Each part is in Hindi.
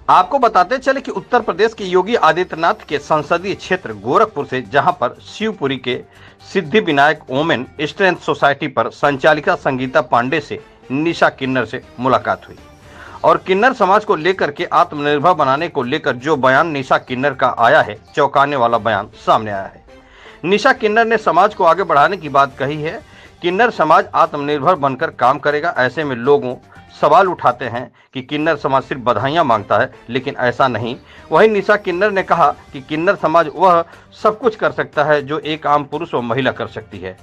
आपको बताते चले कि उत्तर प्रदेश के योगी आदित्यनाथ के संसदीय क्षेत्र गोरखपुर से, जहां पर शिवपुरी के Siddhi Vinayak women strength society पर संचालिका संगीता पांडे से निशा किन्नर से मुलाकात हुई और किन्नर समाज को लेकर के आत्मनिर्भर बनाने को लेकर जो बयान निशा किन्नर का आया है, चौंकाने वाला बयान सामने आया है। निशा किन्नर ने समाज को आगे बढ़ाने की बात कही है। किन्नर समाज आत्मनिर्भर बनकर काम करेगा। ऐसे में लोगों सवाल उठाते हैं कि किन्नर समाज सिर्फ बधाइयां मांगता है, लेकिन ऐसा नहीं। वहीं निशा किन्नर ने कहा कि किन्नर समाज वह सब कुछ कर सकता है जो एक आम पुरुष व महिला कर सकती है।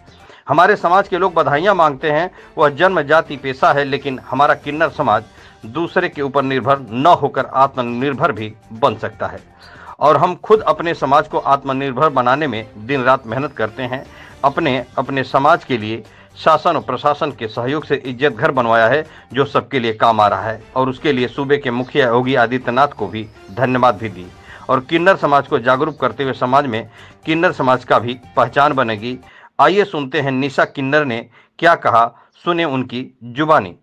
हमारे समाज के लोग बधाइयां मांगते हैं, वह जन्म जाति पेशा है, लेकिन हमारा किन्नर समाज दूसरे के ऊपर निर्भर न होकर आत्मनिर्भर भी बन सकता है और हम खुद अपने समाज को आत्मनिर्भर बनाने में दिन रात मेहनत करते हैं। अपने समाज के लिए शासन और प्रशासन के सहयोग से इज्जत घर बनवाया है, जो सबके लिए काम आ रहा है और उसके लिए सूबे के मुखिया योगी आदित्यनाथ को भी धन्यवाद भी दी और किन्नर समाज को जागरूक करते हुए समाज में किन्नर समाज का भी पहचान बनेगी। आइए सुनते हैं निशा किन्नर ने क्या कहा, सुने उनकी जुबानी।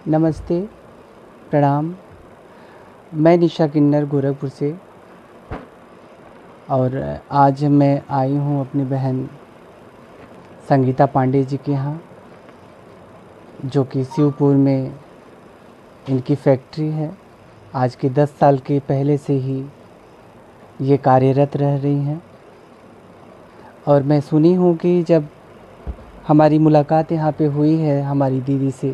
नमस्ते, प्रणाम। मैं निशा किन्नर गोरखपुर से और आज मैं आई हूँ अपनी बहन संगीता पांडे जी के यहाँ, जो कि शिवपुर में इनकी फैक्ट्री है। आज के 10 साल के पहले से ही ये कार्यरत रह रही हैं और मैं सुनी हूँ कि जब हमारी मुलाकात यहाँ पे हुई है हमारी दीदी से,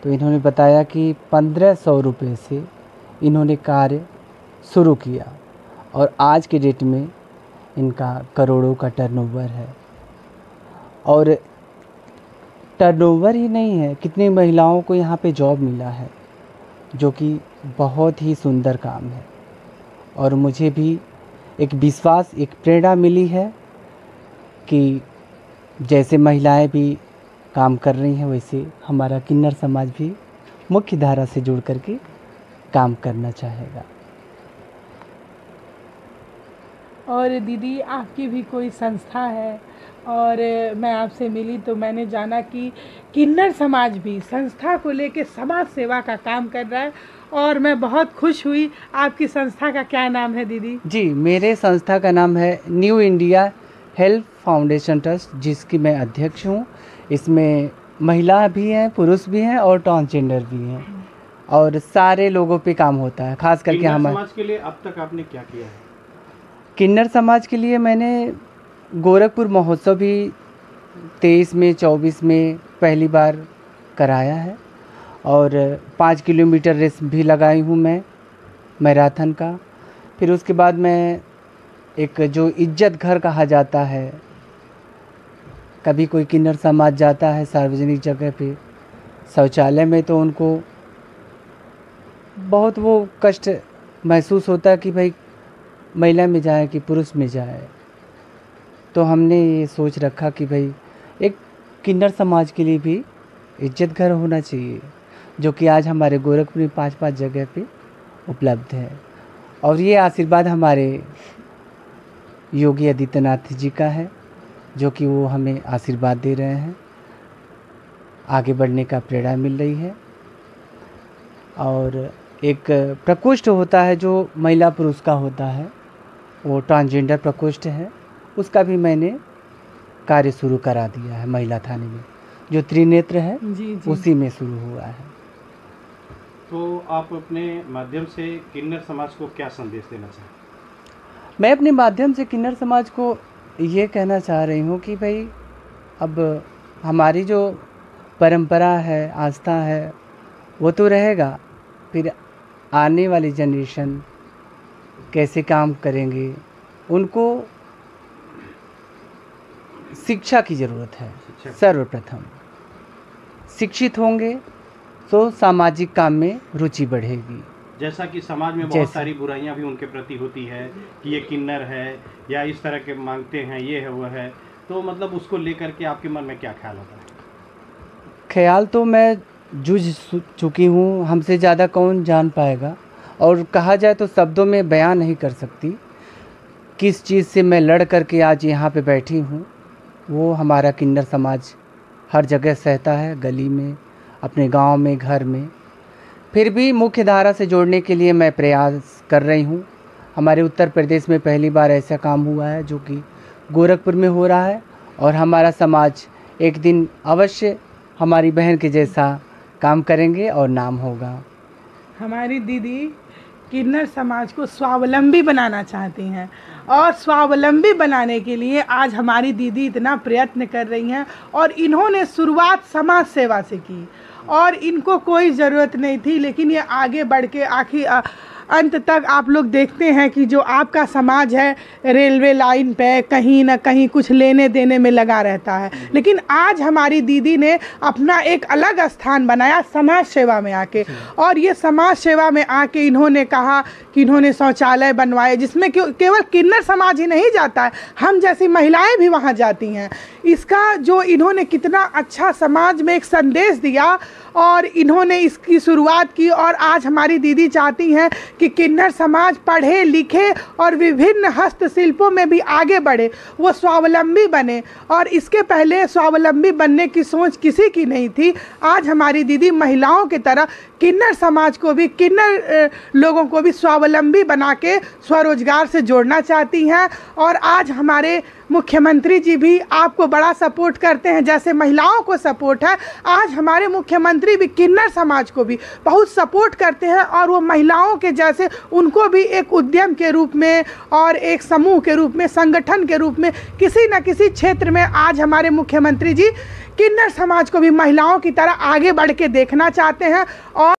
तो इन्होंने बताया कि 1500 रुपये से इन्होंने कार्य शुरू किया और आज के डेट में इनका करोड़ों का टर्नओवर है। और टर्नओवर ही नहीं है, कितनी महिलाओं को यहाँ पे जॉब मिला है, जो कि बहुत ही सुंदर काम है। और मुझे भी एक विश्वास, एक प्रेरणा मिली है कि जैसे महिलाएं भी काम कर रही हैं, वैसे हमारा किन्नर समाज भी मुख्य धारा से जुड़ करके काम करना चाहेगा। और दीदी, आपकी भी कोई संस्था है और मैं आपसे मिली तो मैंने जाना कि किन्नर समाज भी संस्था को लेके समाज सेवा का काम कर रहा है और मैं बहुत खुश हुई। आपकी संस्था का क्या नाम है दीदी? जी, मेरे संस्था का नाम है new India help foundation trust, जिसकी मैं अध्यक्ष हूँ। इसमें महिला भी हैं, पुरुष भी हैं और ट्रांसजेंडर भी हैं और सारे लोगों पे काम होता है। खास करके हमारे समाज के लिए अब तक आपने क्या किया है? किन्नर समाज के लिए मैंने गोरखपुर महोत्सव भी 23 में 24 में पहली बार कराया है और 5 किलोमीटर रेस भी लगाई हूँ मैं मैराथन का। फिर उसके बाद मैं एक जो इज्जत घर कहा जाता है, कभी कोई किन्नर समाज जाता है सार्वजनिक जगह पे शौचालय में, तो उनको बहुत वो कष्ट महसूस होता है कि भाई महिला में जाए कि पुरुष में जाए। तो हमने ये सोच रखा कि भाई एक किन्नर समाज के लिए भी इज्जत घर होना चाहिए, जो कि आज हमारे गोरखपुर में 5-5 जगह पे उपलब्ध है। और ये आशीर्वाद हमारे योगी आदित्यनाथ जी का है, जो कि वो हमें आशीर्वाद दे रहे हैं, आगे बढ़ने का प्रेरणा मिल रही है। और एक प्रकोष्ठ होता है जो महिला पुरुष का होता है, वो ट्रांसजेंडर प्रकोष्ठ है, उसका भी मैंने कार्य शुरू करा दिया है महिला थाने में, जो त्रिनेत्र है जी। उसी में शुरू हुआ है। तो आप अपने माध्यम से किन्नर समाज को क्या संदेश देना चाहते हैं? मैं अपने माध्यम से किन्नर समाज को ये कहना चाह रही हूँ कि भाई अब हमारी जो परंपरा है, आस्था है, वो तो रहेगा, फिर आने वाली जनरेशन कैसे काम करेंगे, उनको शिक्षा की ज़रूरत है। सर्वप्रथम शिक्षित होंगे तो सामाजिक काम में रुचि बढ़ेगी। जैसा कि समाज में बहुत सारी बुराइयां भी उनके प्रति होती है कि ये किन्नर है या इस तरह के मांगते हैं, ये है वो है, तो मतलब उसको लेकर के आपके मन में क्या ख्याल होता है? ख्याल तो मैं जूझ चुकी हूँ, हमसे ज़्यादा कौन जान पाएगा। और कहा जाए तो शब्दों में बयान नहीं कर सकती किस चीज़ से मैं लड़ करके आज यहाँ पे बैठी हूँ। वो हमारा किन्नर समाज हर जगह सहता है, गली में, अपने गांव में, घर में। फिर भी मुख्य धारा से जोड़ने के लिए मैं प्रयास कर रही हूँ। हमारे उत्तर प्रदेश में पहली बार ऐसा काम हुआ है जो कि गोरखपुर में हो रहा है, और हमारा समाज एक दिन अवश्य हमारी बहन के जैसा काम करेंगे और नाम होगा। हमारी दीदी किन्नर समाज को स्वावलंबी बनाना चाहती हैं, और स्वावलंबी बनाने के लिए आज हमारी दीदी इतना प्रयत्न कर रही हैं। और इन्होंने शुरुआत समाज सेवा से की, और इनको कोई ज़रूरत नहीं थी, लेकिन ये आगे बढ़ के आखिर अंत तक आप लोग देखते हैं कि जो आपका समाज है रेलवे लाइन पे कहीं ना कहीं कुछ लेने देने में लगा रहता है, लेकिन आज हमारी दीदी ने अपना एक अलग स्थान बनाया समाज सेवा में आके। और ये समाज सेवा में आके इन्होंने कहा कि इन्होंने शौचालय बनवाए, जिसमें केवल किन्नर समाज ही नहीं जाता है, हम जैसी महिलाएं भी वहाँ जाती हैं। इसका जो इन्होंने कितना अच्छा समाज में एक संदेश दिया, और इन्होंने इसकी शुरुआत की। और आज हमारी दीदी चाहती हैं कि किन्नर समाज पढ़े लिखे और विभिन्न हस्तशिल्पों में भी आगे बढ़े, वो स्वावलंबी बने। और इसके पहले स्वावलंबी बनने की सोच किसी की नहीं थी। आज हमारी दीदी महिलाओं की तरह किन्नर समाज को भी, किन्नर लोगों को भी स्वावलंबी बना के स्वरोजगार से जोड़ना चाहती हैं। और आज हमारे मुख्यमंत्री जी भी आपको बड़ा सपोर्ट करते हैं, जैसे महिलाओं को सपोर्ट है, आज हमारे मुख्यमंत्री भी किन्नर समाज को भी बहुत सपोर्ट करते हैं। और वो महिलाओं के जैसे उनको भी एक उद्यम के रूप में और एक समूह के रूप में, संगठन के रूप में किसी न किसी क्षेत्र में आज हमारे मुख्यमंत्री जी किन्नर समाज को भी महिलाओं की तरह आगे बढ़ के देखना चाहते हैं, और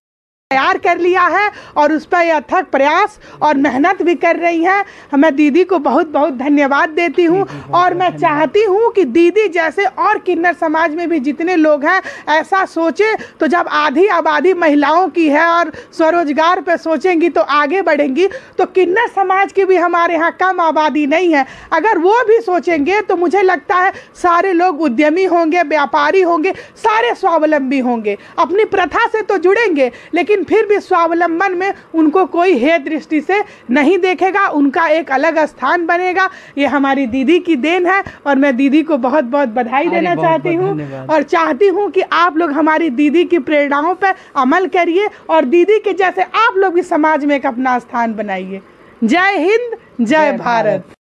तैयार कर लिया है, और उस पर अथक प्रयास और मेहनत भी कर रही हैं। मैं दीदी को बहुत बहुत धन्यवाद देती हूँ। और मैं चाहती हूँ कि दीदी जैसे और किन्नर समाज में भी जितने लोग हैं ऐसा सोचें, तो जब आधी आबादी महिलाओं की है और स्वरोजगार पे सोचेंगी तो आगे बढ़ेंगी। तो किन्नर समाज की भी हमारे यहाँ कम आबादी नहीं है, अगर वो भी सोचेंगे तो मुझे लगता है सारे लोग उद्यमी होंगे, व्यापारी होंगे, सारे स्वावलंबी होंगे। अपनी प्रथा से तो जुड़ेंगे, लेकिन फिर भी स्वावलंबन में उनको कोई हेय दृष्टि से नहीं देखेगा, उनका एक अलग स्थान बनेगा। ये हमारी दीदी की देन है, और मैं दीदी को बहुत बहुत बधाई देना चाहती हूँ, और चाहती हूँ कि आप लोग हमारी दीदी की प्रेरणाओं पर अमल करिए, और दीदी के जैसे आप लोग भी समाज में एक अपना स्थान बनाइए। जय हिंद, जय भारत।